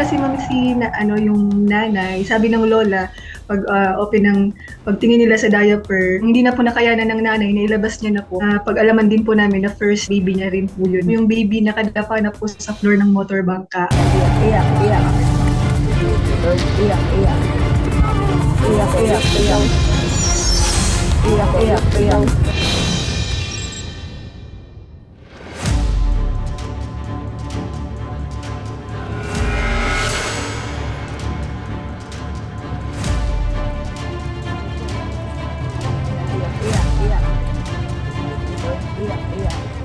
kasi ma'am yung nanay, sabi ng lola, pagtingin nila sa diaper, hindi na po nakayanan ng nanay na ilabas niya na po. Pag-alaman din po namin na first baby niya rin po yun. Yung baby nakadapa na po sa floor ng motor bangka. Iyak, iyak. Iyak, iyak. Iyak, iyak, iyak. Iyak, iyak, iyak.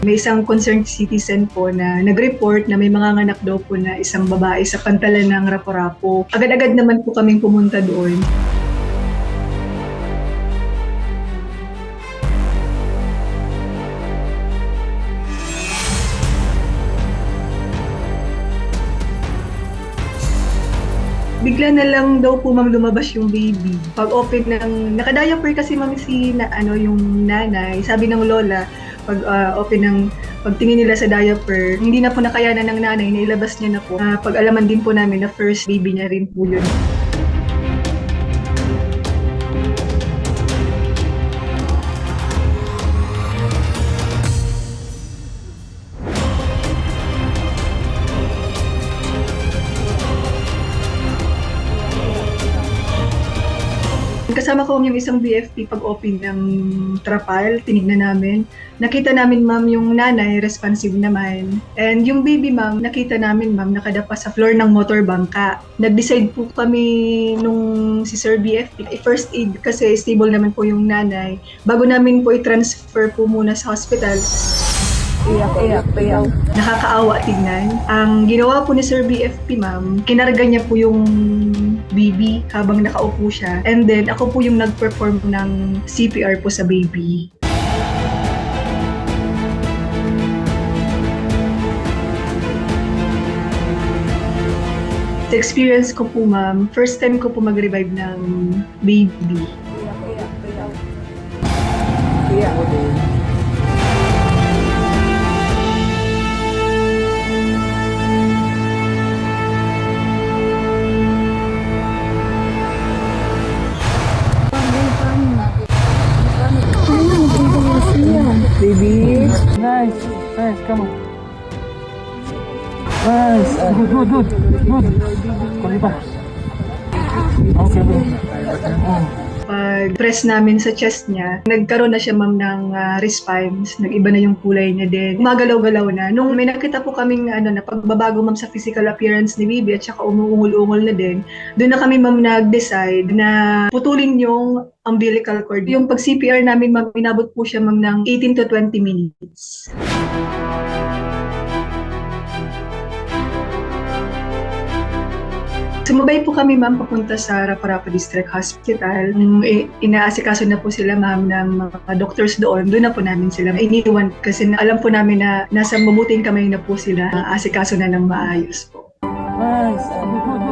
May isang concerned citizen po na nag-report na may manganganak daw po na isang babae sa pantalan ng Rapo-Rapo. Agad-agad naman po kaming pumunta doon. Bigla na lang daw po ma'am lumabas yung baby. Pag open ng, nakadiaper kasi ma'am yung nanay, sabi ng lola, pagtingin nila sa diaper, hindi na po nakayanan ng nanay na ilabas niya na po. Pag-alaman din po namin na first baby niya rin po yun. Kasama ko yung isang BFP pag-open ng trapal, tinignan namin. Nakita namin ma'am yung nanay, responsive naman. And yung baby ma'am, nakita namin ma'am nakadapa sa floor ng motor bangka. Nag-decide po kami nung si Sir BFP, first aid kasi stable naman po yung nanay. Bago namin po i-transfer po muna sa hospital. Iyak, iyak, iyak. Nakakaawa tignan. Ang ginawa po ni Sir BFP ma'am, kinarga niya po yung baby habang nakaupo siya. And then ako po yung nag-perform ng CPR po sa baby. Sa experience ko po ma'am, first time ko po mag-revive ng baby. Iyak, iyak, iyak. Iyak. Baby. Nice, nice, come on. Nice, good. Kulit pa. Okay, bro. Pag-press namin sa chest niya, nagkaroon na siya ma'am ng response, nag-iba na yung kulay niya din. Gumagalaw-galaw na. Nung may nakita po kaming na pagbabago ma'am sa physical appearance ni baby at saka umuungol-ungol na din, doon na kami ma'am nag-decide na putulin yung umbilical cord. Yung pag-CPR namin ma'am, inabot po siya ma'am ng 18 to 20 minutes. Sumabay po kami ma'am papunta sa Rapo-Rapo District Hospital. Inaasikaso na po sila ma'am ng mga doctors doon. Doon na po namin sila iniwan kasi alam po namin na nasa mabuting kamay na po sila. Asikaso na ng maayos po. Nice, good.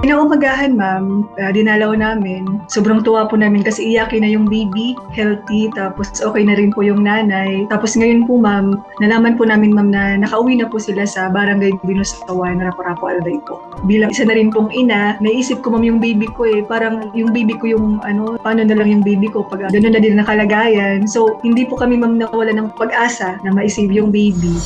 Inaumagahan ma'am, dinalaw namin. Sobrang tuwa po namin kasi iyakin na yung baby, healthy, tapos okay na rin po yung nanay. Tapos ngayon po ma'am, nalaman po namin ma'am na nakauwi na po sila sa Barangay Binusawan, Rapo-Rapo, Albay po. Bilang isa na rin pong ina, naisip ko ma'am yung baby ko parang yung baby ko yung paano na lang yung baby ko pag gano'n na din nakalagayan. So hindi po kami ma'am nawala ng pag-asa na ma-save yung baby.